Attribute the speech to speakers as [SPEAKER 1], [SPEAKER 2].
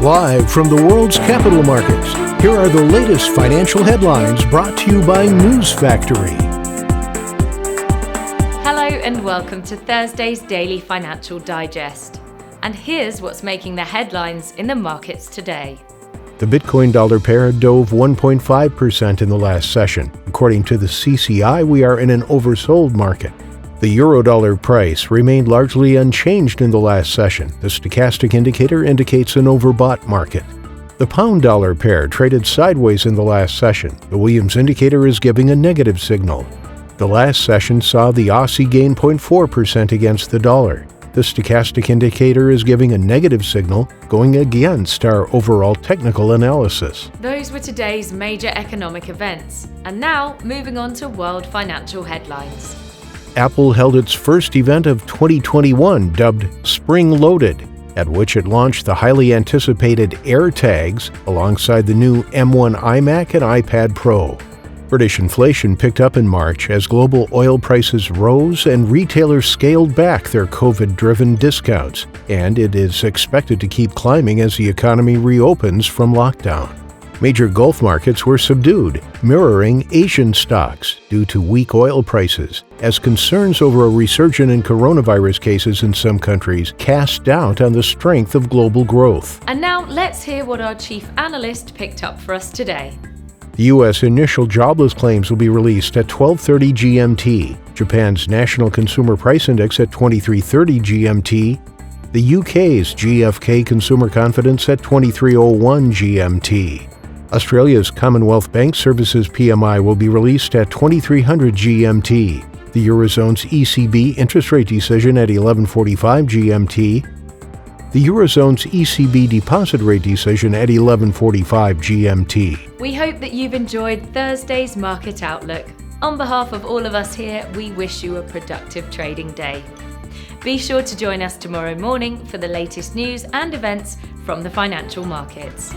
[SPEAKER 1] Live from the world's capital markets, here are the latest financial headlines brought to you by News Factory.
[SPEAKER 2] Hello and welcome to Thursday's Daily Financial Digest. And here's what's making the headlines in the markets today.
[SPEAKER 1] The Bitcoin dollar pair dove 1.5% in the last session. According to the CCI, we are in an oversold market. The euro-dollar price remained largely unchanged in the last session. The stochastic indicator indicates an overbought market. The pound-dollar pair traded sideways in the last session. The Williams indicator is giving a negative signal. The last session saw the Aussie gain 0.4% against the dollar. The stochastic indicator is giving a negative signal, going against our overall technical analysis.
[SPEAKER 2] Those were today's major economic events. And now, moving on to world financial headlines.
[SPEAKER 1] Apple held its first event of 2021, dubbed Spring Loaded, at which it launched the highly anticipated AirTags alongside the new M1 iMac and iPad Pro. British inflation picked up in March as global oil prices rose and retailers scaled back their COVID-driven discounts, and it is expected to keep climbing as the economy reopens from lockdown. Major Gulf markets were subdued, mirroring Asian stocks due to weak oil prices, as concerns over a resurgence in coronavirus cases in some countries cast doubt on the strength of global growth.
[SPEAKER 2] And now let's hear what our chief analyst picked up for us today.
[SPEAKER 1] The U.S. initial jobless claims will be released at 12:30 GMT, Japan's National Consumer Price Index at 23:30 GMT, the UK's GfK Consumer Confidence at 23:01 GMT. Australia's Commonwealth Bank Services PMI will be released at 2300 GMT, the Eurozone's ECB interest rate decision at 11:45 GMT, the Eurozone's ECB deposit rate decision at 11:45 GMT.
[SPEAKER 2] We hope that you've enjoyed Thursday's Market Outlook. On behalf of all of us here, we wish you a productive trading day. Be sure to join us tomorrow morning for the latest news and events from the financial markets.